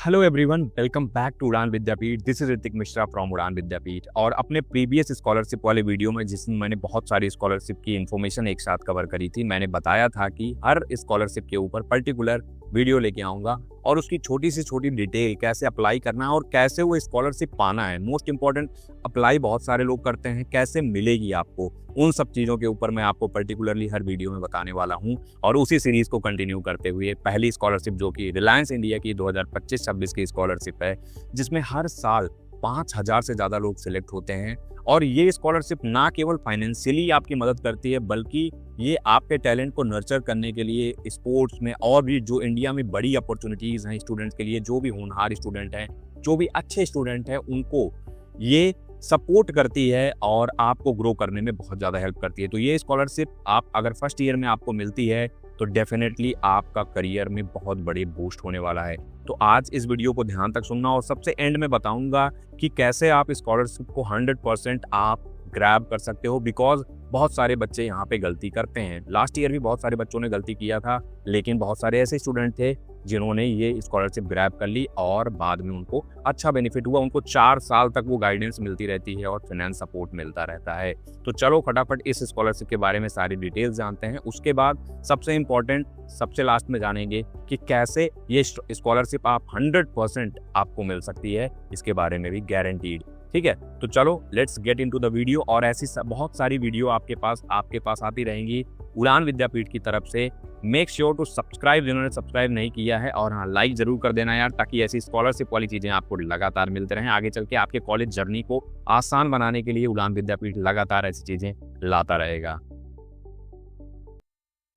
Hello everyone, welcome back to Udaan Vidyapeeth. This is Hrithik Mishra from Udaan Vidyapeeth. और अपने previous scholarship वाले video में, जिसमें मैंने बहुत सारी स्कॉलरशिप की इन्फॉर्मेशन एक साथ कवर करी थी, मैंने बताया था कि हर स्कॉलरशिप के ऊपर पर्टिकुलर वीडियो लेके आऊँगा और उसकी छोटी से छोटी डिटेल, कैसे अप्लाई करना है और कैसे वो स्कॉलरशिप पाना है। मोस्ट इंपॉर्टेंट, अप्लाई बहुत सारे लोग करते हैं, कैसे मिलेगी आपको, उन सब चीज़ों के ऊपर मैं आपको पर्टिकुलरली हर वीडियो में बताने वाला हूँ। और उसी सीरीज़ को कंटिन्यू करते हुए पहली स्कॉलरशिप, जो कि रिलायंस इंडिया की 2025-26 की स्कॉलरशिप है, जिसमें हर साल 5,000 से ज़्यादा लोग सिलेक्ट होते हैं। और ये स्कॉलरशिप ना केवल फाइनेंशियली आपकी मदद करती है, बल्कि ये आपके टैलेंट को नर्चर करने के लिए स्पोर्ट्स में और भी जो इंडिया में बड़ी अपॉर्चुनिटीज़ हैं स्टूडेंट्स के लिए, जो भी होनहार स्टूडेंट हैं, जो भी अच्छे स्टूडेंट हैं, उनको ये सपोर्ट करती है और आपको ग्रो करने में बहुत ज़्यादा हेल्प करती है। तो ये स्कॉलरशिप आप अगर फर्स्ट ईयर में आपको मिलती है तो डेफिनेटली आपका करियर में बहुत बड़ी बूस्ट होने वाला है। तो आज इस वीडियो को ध्यान तक सुनना और सबसे एंड में बताऊंगा कि कैसे आप स्कॉलरशिप को 100% आप ग्रैब कर सकते हो। बिकॉज बहुत सारे बच्चे यहाँ पे गलती करते हैं। लास्ट ईयर भी बहुत सारे बच्चों ने गलती किया था, लेकिन बहुत सारे ऐसे स्टूडेंट थे जिन्होंने ये स्कॉलरशिप ग्रैब कर ली और बाद में उनको अच्छा बेनिफिट हुआ। उनको 4 साल तक वो गाइडेंस मिलती रहती है और फाइनेंस सपोर्ट मिलता रहता है। तो चलो फटाफट इस स्कॉलरशिप के बारे में सारी डिटेल्स जानते हैं। उसके बाद सबसे इम्पोर्टेंट, सबसे लास्ट में जानेंगे कि कैसे ये स्कॉलरशिप आप 100% आपको मिल सकती है, इसके बारे में भी गारंटीड। ठीक है, तो चलो let's get into the video. और ऐसी बहुत सारी वीडियो आपके पास आती रहेंगी उड़ान विद्यापीठ की तरफ से। मेक श्योर टू सब्सक्राइब, जिन्होंने सब्सक्राइब नहीं किया है, और हाँ, लाइक जरूर कर देना यार, ताकि ऐसी स्कॉलरशिप वाली चीजें आपको लगातार मिलते रहें। आगे चल के आपके कॉलेज जर्नी को आसान बनाने के लिए उड़ान विद्यापीठ लगातार ऐसी चीजें लाता रहेगा।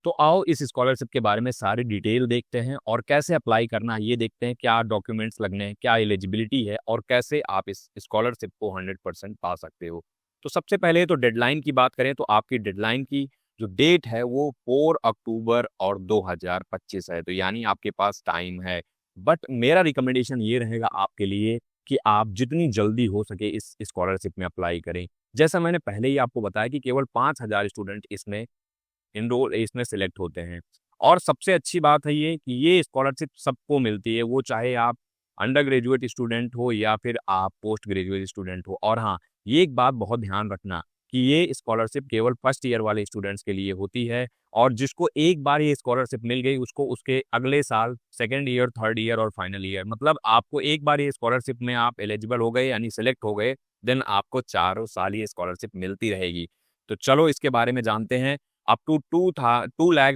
तो आओ इस स्कॉलरशिप के बारे में सारी डिटेल देखते हैं और कैसे अप्लाई करना है ये देखते हैं। क्या डॉक्यूमेंट्स लगने हैं, क्या एलिजिबिलिटी है और कैसे आप इस स्कॉलरशिप को 100% पा सकते हो। तो सबसे पहले तो डेडलाइन की बात करें तो आपकी डेडलाइन की जो डेट है वो 4 अक्टूबर और 2025 है। तो यानी आपके पास टाइम है। बट मेरा रिकमेंडेशन ये रहेगा आपके लिए कि आप जितनी जल्दी हो सके इस स्कॉलरशिप में अप्लाई करें। जैसा मैंने पहले ही आपको बताया कि केवल 5,000 स्टूडेंट इसमें सिलेक्ट होते हैं। और सबसे अच्छी बात है ये कि ये स्कॉलरशिप सबको मिलती है, वो चाहे आप अंडर ग्रेजुएट स्टूडेंट हो या फिर आप पोस्ट ग्रेजुएट स्टूडेंट हो। और हाँ, ये एक बात बहुत ध्यान रखना कि ये स्कॉलरशिप केवल फर्स्ट ईयर वाले स्टूडेंट्स के लिए होती है। और जिसको एक बार ये स्कॉलरशिप मिल गई, उसको उसके अगले साल सेकेंड ईयर, थर्ड ईयर और फाइनल ईयर, मतलब आपको एक बार ये स्कॉलरशिप में आप एलिजिबल हो गए यानी सिलेक्ट हो गए, देन आपको 4 साल ये स्कॉलरशिप मिलती रहेगी। तो चलो इसके बारे में जानते हैं। अप टू 2 लाख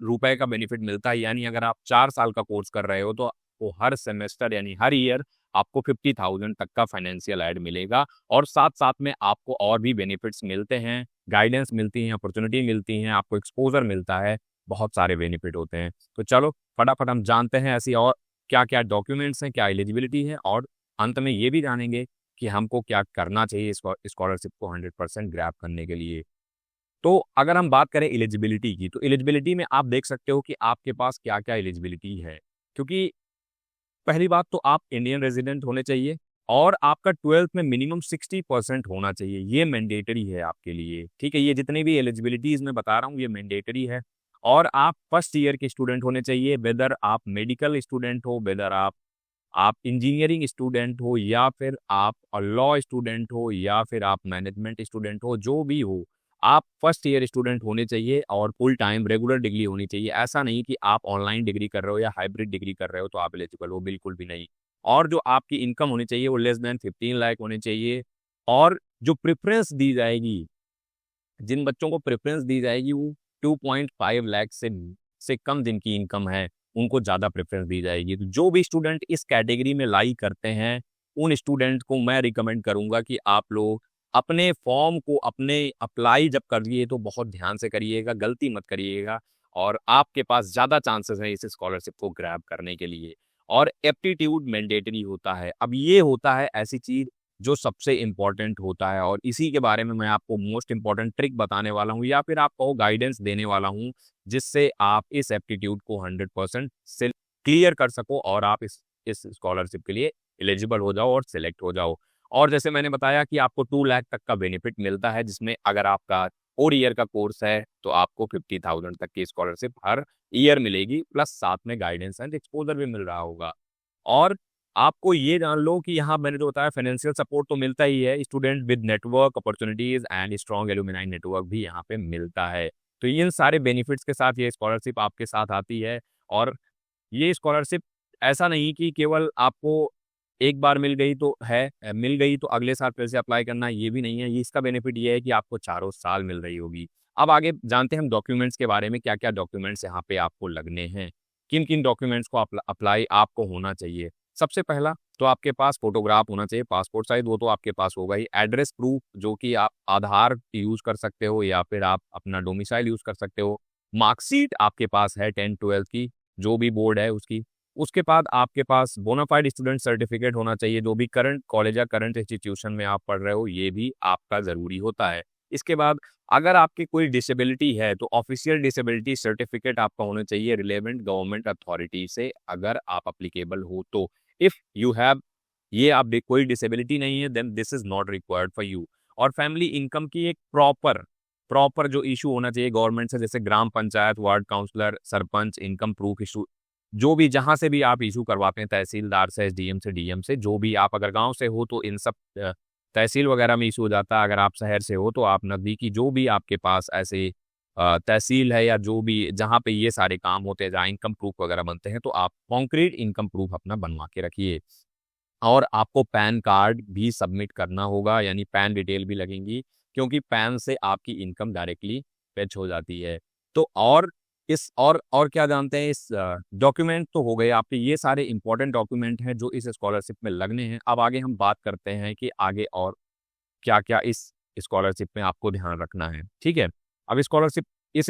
रुपए का बेनिफिट मिलता है। यानी अगर आप 4 साल का कोर्स कर रहे हो तो आपको हर सेमेस्टर यानी हर ईयर आपको 50,000 तक का फाइनेंशियल एड मिलेगा। और साथ साथ में आपको और भी बेनिफिट्स मिलते हैं, गाइडेंस मिलती है, अपॉर्चुनिटी मिलती हैं, आपको एक्सपोजर मिलता है, बहुत सारे बेनिफिट होते हैं। तो चलो फटाफट हम जानते हैं ऐसी और क्या क्या डॉक्यूमेंट्स हैं, क्या एलिजिबिलिटी है, और अंत में ये भी जानेंगे कि हमको क्या करना चाहिए स्कॉलरशिप को 100% ग्रैब करने के लिए। तो अगर हम बात करें एलिजिबिलिटी की, तो एलिजिबिलिटी में आप देख सकते हो कि आपके पास क्या क्या एलिजिबिलिटी है। क्योंकि पहली बात तो आप इंडियन रेजिडेंट होने चाहिए और आपका 12th में मिनिमम 60% होना चाहिए। ये मैंडेटरी है आपके लिए। ठीक है, ये जितनी भी एलिजिबिलिटीज मैं बता रहा हूँ ये मैंडेटरी है। और आप फर्स्ट ईयर के स्टूडेंट होने चाहिए, वेदर आप मेडिकल स्टूडेंट हो, वेदर आप इंजीनियरिंग स्टूडेंट हो, या फिर आप लॉ स्टूडेंट हो, या फिर आप मैनेजमेंट स्टूडेंट हो, जो भी हो, आप फर्स्ट ईयर स्टूडेंट होने चाहिए और फुल टाइम रेगुलर डिग्री होनी चाहिए। ऐसा नहीं कि आप ऑनलाइन डिग्री कर रहे हो या हाइब्रिड डिग्री कर रहे हो तो आप एलिजिबल हो, बिल्कुल भी नहीं। और जो आपकी इनकम होनी चाहिए वो लेस देन 15 लाख होनी चाहिए। और जो प्रेफरेंस दी जाएगी, जिन बच्चों को प्रेफरेंस दी जाएगी, वो 2.5 लाख से कम जिनकी इनकम है उनको ज़्यादा प्रेफरेंस दी जाएगी। तो जो भी स्टूडेंट इस कैटेगरी में लाई करते हैं, उन स्टूडेंट को मैं रिकमेंड करूंगा कि आप लोग अपने फॉर्म को अपने अप्लाई जब करिए तो बहुत ध्यान से करिएगा, गलती मत करिएगा, और आपके पास ज़्यादा चांसेस हैं इस स्कॉलरशिप को ग्रैब करने के लिए। और एप्टीट्यूड मैंडेटरी होता है। अब ये होता है ऐसी चीज़ जो सबसे इम्पॉर्टेंट होता है, और इसी के बारे में मैं आपको मोस्ट इम्पॉर्टेंट ट्रिक बताने वाला हूँ, या फिर आप कहो गाइडेंस देने वाला हूँ, जिससे आप इस एप्टीट्यूड को 100% से क्लियर कर सको और आप इस स्कॉलरशिप के लिए एलिजिबल हो जाओ और सिलेक्ट हो जाओ। और जैसे मैंने बताया कि आपको 2 लाख तक का बेनिफिट मिलता है, जिसमें अगर आपका 4 ईयर का कोर्स है तो आपको 50,000 तक की स्कॉलरशिप हर ईयर मिलेगी, प्लस साथ में गाइडेंस एंड एक्सपोजर भी मिल रहा होगा। और आपको ये जान लो कि यहाँ मैंने जो बताया फाइनेंशियल सपोर्ट तो मिलता ही है, student with network opportunities and strong alumni network भी यहाँ पे मिलता है। तो इन सारे बेनिफिट्स के साथ ये स्कॉलरशिप आपके साथ आती है। और ये स्कॉलरशिप ऐसा नहीं कि केवल आपको एक बार मिल गई तो है, मिल गई तो अगले साल फिर से अप्लाई करना, ये भी नहीं है। ये इसका बेनिफिट ये है कि आपको चारों साल मिल रही होगी। अब आगे जानते हैं हम डॉक्यूमेंट्स के बारे में, क्या क्या डॉक्यूमेंट्स यहाँ पे आपको लगने हैं, किन किन डॉक्यूमेंट्स को अप्लाई आपको होना चाहिए। सबसे पहला तो आपके पास फोटोग्राफ होना चाहिए, पासपोर्ट साइज, वो तो आपके पास होगा ही। एड्रेस प्रूफ जो कि आप आधार यूज कर सकते हो या फिर आप अपना डोमिसाइल यूज कर सकते हो। मार्कशीट आपके पास है 10th-12th की, जो भी बोर्ड है उसकी। उसके बाद आपके पास बोनाफाइड स्टूडेंट सर्टिफिकेट होना चाहिए, जो भी करंट कॉलेज या करंट इंस्टीट्यूशन में आप पढ़ रहे हो, ये भी आपका ज़रूरी होता है। इसके बाद अगर आपकी कोई डिसेबिलिटी है तो ऑफिशियल डिसेबिलिटी सर्टिफिकेट आपका होना चाहिए रिलेवेंट गवर्नमेंट अथॉरिटी से, अगर आप अप्लीकेबल हो तो। इफ़ यू हैव ये आप कोई डिसेबिलिटी नहीं है then this is not required for you. और फैमिली इनकम की एक प्रॉपर प्रॉपर जो इशू होना चाहिए गवर्नमेंट से, जैसे ग्राम panchayat, ward councillor, sarpanch, income proof issue, जो भी जहाँ से भी आप इशू करवाते हैं, तहसीलदार से, एसडीएम से, डीएम से, जो भी आप अगर गांव से हो तो इन सब तहसील वगैरह में इशू हो जाता है। अगर आप शहर से हो तो आप नज़दीकी जो भी आपके पास ऐसे तहसील है या जो भी जहाँ पे ये सारे काम होते हैं, जहाँ इनकम प्रूफ वगैरह बनते हैं, तो आप कॉन्क्रीट इनकम प्रूफ अपना बनवा के रखिए। और आपको पैन कार्ड भी सबमिट करना होगा, यानी पैन डिटेल भी लगेंगी, क्योंकि पैन से आपकी इनकम डायरेक्टली फेच हो जाती है। तो और इस और क्या जानते हैं, इस डॉक्यूमेंट तो हो गए आपके, ये सारे इंपॉर्टेंट डॉक्यूमेंट हैं जो इस स्कॉलरशिप में लगने हैं। अब आगे हम बात करते हैं कि आगे और क्या-क्या इस स्कॉलरशिप में आपको ध्यान रखना है, ठीक है? अब इस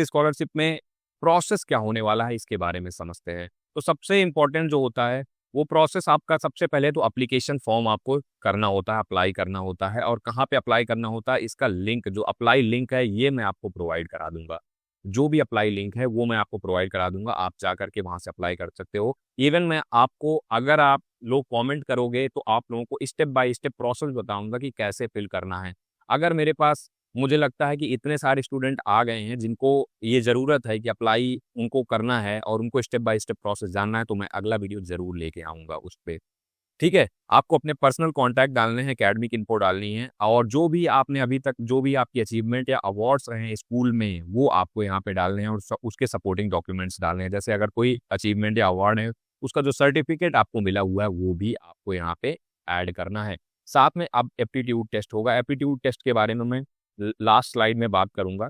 स्कॉलरशिप में प्रोसेस क्या होने वाला है, इसके बारे में समझते हैं। तो सबसे इम्पोर्टेंट जो होता है, वो प्रोसेस आपका सबसे पहले तो एप्लीकेशन फॉर्म आपको करना होता है, अप्लाई करना होता है। और कहाँ पे अप्लाई करना होता है, इसका लिंक जो अप्लाई लिंक है, ये मैं आपको प्रोवाइड करा दूँगा। जो भी अप्लाई लिंक है, वो मैं आपको प्रोवाइड करा दूँगा, आप जा कर के वहाँ से अप्लाई कर सकते हो। इवन मैं आपको, अगर आप लोग कमेंट करोगे तो आप लोगों को स्टेप बाय स्टेप प्रोसेस बताऊंगा कि कैसे फिल करना है। अगर मेरे पास, मुझे लगता है कि इतने सारे स्टूडेंट आ गए हैं जिनको ये ज़रूरत है कि अप्लाई उनको करना है और उनको स्टेप बाय स्टेप प्रोसेस जानना है, तो मैं अगला वीडियो ज़रूर लेके आऊँगा उस पे। ठीक है? आपको अपने पर्सनल कॉन्टैक्ट डालने हैं, एकेडमिक इन्फो डालनी है, और जो भी आपने अभी तक जो भी आपकी अचीवमेंट या अवार्ड्स रहे हैं स्कूल में, वो आपको यहाँ पे डालने हैं और उसके सपोर्टिंग डॉक्यूमेंट्स डालने हैं। जैसे अगर कोई अचीवमेंट या अवार्ड है, उसका जो सर्टिफिकेट आपको मिला हुआ है, वो भी आपको यहाँ पे ऐड करना है। साथ में अब एप्टीट्यूड टेस्ट होगा। एप्टीट्यूड टेस्ट के बारे में मैं लास्ट स्लाइड में बात करूँगा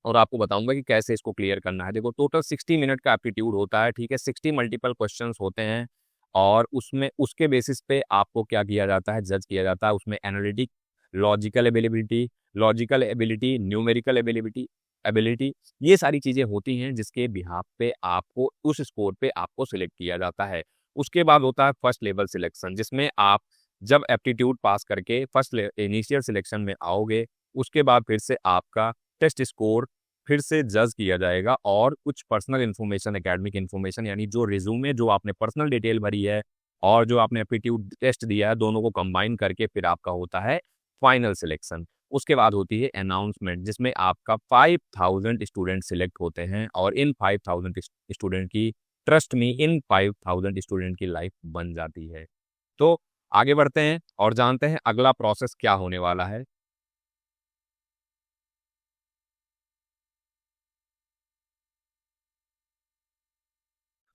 और आपको बताऊँगा कि कैसे इसको क्लियर करना है। देखो, टोटल 60 मिनट का एप्टीट्यूड होता है, ठीक है? 60 मल्टीपल क्वेश्चंस होते हैं और उसमें उसके बेसिस पे आपको क्या किया जाता है, जज किया जाता है। उसमें analytic, logical ability, numerical ability ability ये सारी चीज़ें होती हैं, जिसके बिहाफ पे आपको उस स्कोर पे आपको सिलेक्ट किया जाता है। उसके बाद होता है फर्स्ट लेवल सिलेक्शन, जिसमें आप जब एप्टीट्यूड पास करके फर्स्ट इनिशियल सिलेक्शन में आओगे, उसके बाद फिर से आपका टेस्ट स्कोर फिर से जज किया जाएगा और कुछ पर्सनल इन्फॉर्मेशन, एकेडमिक इन्फॉर्मेशन, यानी जो रिज्यूमे, जो आपने पर्सनल डिटेल भरी है और जो आपने एप्टीट्यूड टेस्ट दिया है, दोनों को कंबाइन करके फिर आपका होता है फाइनल सिलेक्शन। उसके बाद होती है अनाउंसमेंट, जिसमें आपका 5000 स्टूडेंट सिलेक्ट होते हैं और इन 5000 स्टूडेंट की, ट्रस्ट मी, इन 5000 स्टूडेंट की लाइफ बन जाती है। तो आगे बढ़ते हैं और जानते हैं अगला प्रोसेस क्या होने वाला है।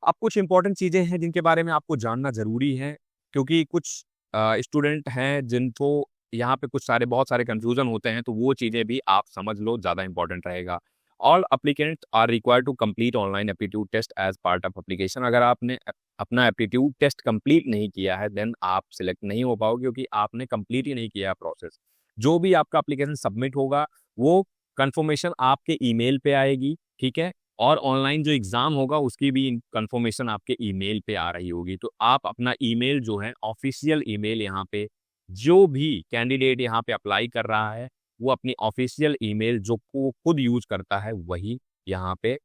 अब कुछ इंपॉर्टेंट चीज़ें हैं जिनके बारे में आपको जानना ज़रूरी है, क्योंकि कुछ स्टूडेंट हैं जिनको यहाँ पे बहुत सारे कन्फ्यूज़न होते हैं, तो वो चीज़ें भी आप समझ लो, ज़्यादा इंपॉर्टेंट रहेगा। All applicants are required to complete online aptitude test as part of application. अगर आपने अपना एप्टीट्यूड टेस्ट कंप्लीट नहीं किया है, देन आप सिलेक्ट नहीं हो पाओगे, क्योंकि आपने कंप्लीट ही नहीं किया है प्रोसेस। जो भी आपका एप्लीकेशन सबमिट होगा, वो कन्फर्मेशन आपके ईमेल पे आएगी, ठीक है? और ऑनलाइन जो एग्ज़ाम होगा उसकी भी कंफर्मेशन आपके ईमेल पे आ रही होगी। तो आप अपना ईमेल जो है, ऑफ़िशियल ईमेल, यहाँ पे जो भी कैंडिडेट यहाँ पे अप्लाई कर रहा है, वो अपनी ऑफ़िशियल ईमेल जो वो खुद यूज़ करता है, वही यहाँ पे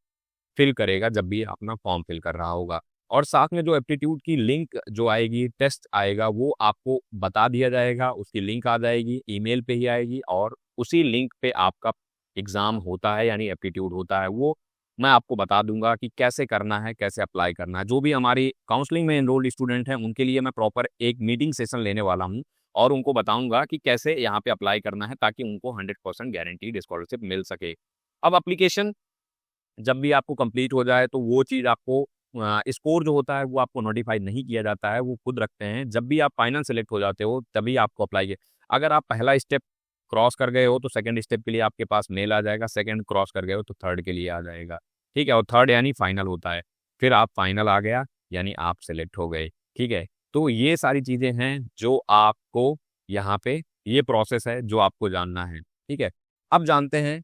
फ़िल करेगा जब भी अपना फॉर्म फ़िल कर रहा होगा। और साथ में जो एप्टीट्यूड की लिंक जो आएगी, टेस्ट आएगा, वो आपको बता दिया जाएगा, उसकी लिंक आ जाएगी, ईमेल पे ही आएगी और उसी लिंक पे आपका एग्ज़ाम होता है, यानी एप्टीट्यूड होता है। वो मैं आपको बता दूंगा कि कैसे करना है, कैसे अप्लाई करना है। जो भी हमारी काउंसलिंग में एनरोल्ड स्टूडेंट हैं उनके लिए मैं प्रॉपर एक मीटिंग सेशन लेने वाला हूँ और उनको बताऊंगा कि कैसे यहाँ पे अप्लाई करना है ताकि उनको 100% गारंटीड स्कॉलरशिप मिल सके। अब एप्लीकेशन जब भी आपको कंप्लीट हो जाए तो वो चीज़ आपको स्कोर जो होता है वो आपको नोटिफाई नहीं किया जाता है, वो खुद रखते हैं। जब भी आप फाइनल सेलेक्ट हो जाते हो तभी आपको अप्लाई अगर आप पहला स्टेप क्रॉस कर गए हो तो सेकंड स्टेप के लिए आपके पास मेल आ जाएगा, सेकंड क्रॉस कर गए हो तो थर्ड के लिए आ जाएगा। ठीक है, और थर्ड यानी फाइनल होता है। फिर आप फाइनल आ गया यानी आप सेलेक्ट हो गए। ठीक है, तो ये सारी चीज़ें हैं जो आपको यहाँ पे ये प्रोसेस है जो आपको जानना है। ठीक है, अब जानते हैं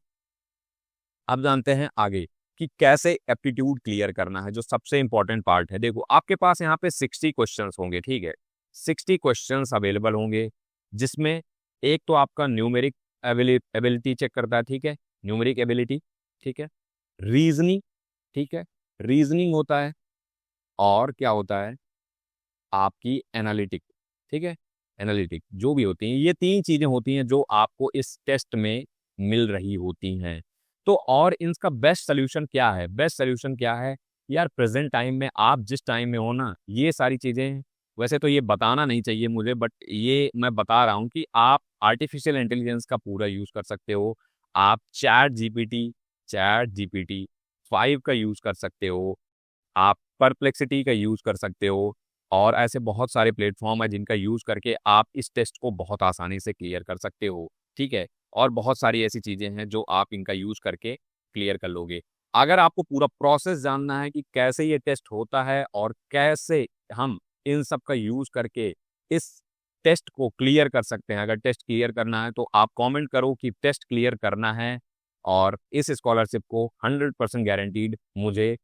अब जानते हैं आगे कि कैसे एप्टीट्यूड क्लियर करना है, जो सबसे इंपॉर्टेंट पार्ट है। देखो आपके पास यहाँ पे 60 क्वेश्चंस होंगे। ठीक है, 60 क्वेश्चंस अवेलेबल होंगे जिसमें एक तो आपका न्यूमेरिक एबिलिटी चेक करता है। ठीक है, न्यूमेरिक एबिलिटी। ठीक है, रीजनिंग। ठीक है, रीजनिंग होता है और क्या होता है आपकी एनालिटिक। ठीक है, एनालिटिक जो भी होती हैं ये तीन चीजें होती हैं जो आपको इस टेस्ट में मिल रही होती हैं। तो और इनका बेस्ट सोल्यूशन क्या है? बेस्ट सोल्यूशन क्या है यार? प्रेजेंट टाइम में आप जिस टाइम में हो ना, ये सारी चीजें वैसे तो ये बताना नहीं चाहिए मुझे, बट ये मैं बता रहा हूँ कि आप आर्टिफिशियल इंटेलिजेंस का पूरा यूज कर सकते हो। आप चैट जीपीटी 5 का यूज कर सकते हो, आप परप्लेक्सिटी का यूज कर सकते हो, और ऐसे बहुत सारे प्लेटफॉर्म है जिनका यूज करके आप इस टेस्ट को बहुत आसानी से क्लियर कर सकते हो। ठीक है, और बहुत सारी ऐसी चीजें हैं जो आप इनका यूज करके क्लियर कर लोगे। अगर आपको पूरा प्रोसेस जानना है कि कैसे ये टेस्ट होता है और कैसे हम इन सब का यूज करके इस टेस्ट को क्लियर कर सकते हैं, अगर टेस्ट क्लियर करना है तो आप कमेंट करो कि टेस्ट क्लियर करना है और इस स्कॉलरशिप को 100% गारंटीड मुझे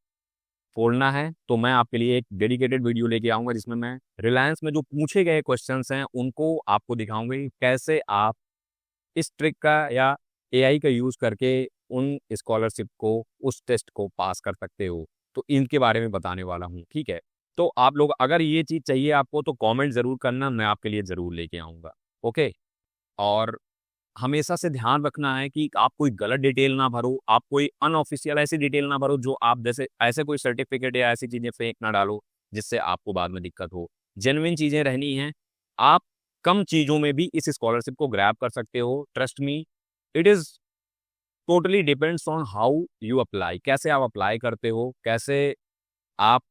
फोड़ना है, तो मैं आपके लिए एक डेडिकेटेड वीडियो लेके आऊंगा जिसमें मैं रिलायंस में जो पूछे गए क्वेश्चंस हैं उनको आपको दिखाऊंगा कि कैसे आप इस ट्रिक का या एआई का यूज करके उन स्कॉलरशिप को, उस टेस्ट को पास कर सकते हो। तो इनके बारे में बताने वाला हूँ। ठीक है, तो आप लोग अगर ये चीज चाहिए आपको तो कमेंट जरूर करना, मैं आपके लिए जरूर लेके आऊंगा। ओके, और हमेशा से ध्यान रखना है कि आप कोई गलत डिटेल ना भरो, आप कोई अनऑफिशियल ऐसी डिटेल ना भरो जो आप जैसे ऐसे कोई सर्टिफिकेट या ऐसी चीजें फेक ना डालो जिससे आपको बाद में दिक्कत हो। जेन्युइन चीजें रहनी हैं। आप कम चीजों में भी इस स्कॉलरशिप को ग्रैब कर सकते हो। Trust me, it is totally depends on how you apply, कैसे आप अप्लाई करते हो, कैसे आप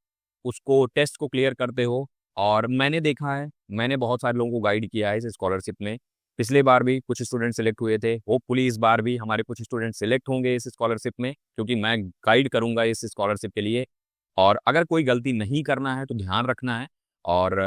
उसको टेस्ट को क्लियर करते हो। और मैंने देखा है, मैंने बहुत सारे लोगों को गाइड किया है इस स्कॉलरशिप में। पिछले बार भी कुछ स्टूडेंट सेलेक्ट हुए थे, होपफुली इस बार भी हमारे कुछ स्टूडेंट सेलेक्ट होंगे इस स्कॉलरशिप में, क्योंकि मैं गाइड करूंगा इस स्कॉलरशिप के लिए। और अगर कोई गलती नहीं करना है तो ध्यान रखना है और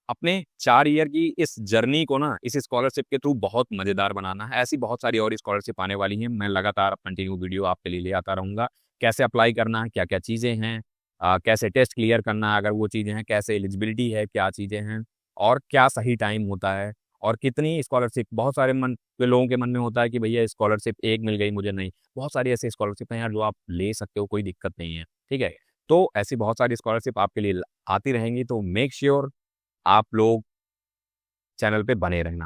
अपने 4 ईयर की इस जर्नी को ना इस स्कॉलरशिप के थ्रू बहुत मज़ेदार बनाना है। ऐसी बहुत सारी और स्कॉलरशिप आने वाली हैं, मैं लगातार कंटिन्यू वीडियो आपके लिए ले आता रहूँगा। कैसे अप्लाई करना है, क्या क्या चीज़ें हैं, कैसे टेस्ट क्लियर करना है अगर वो चीज़ें हैं, कैसे एलिजिबिलिटी है, क्या चीज़ें हैं, और क्या सही टाइम होता है, और कितनी स्कॉलरशिप। बहुत सारे लोगों के मन में होता है कि भैया स्कॉलरशिप एक मिल गई मुझे, नहीं, बहुत सारी ऐसी स्कॉलरशिप हैं यार जो आप ले सकते हो, कोई दिक्कत नहीं है। ठीक है, तो ऐसी बहुत सारी स्कॉलरशिप आपके लिए आती रहेंगी, तो मेक श्योर आप लोग चैनल पे बने रहना।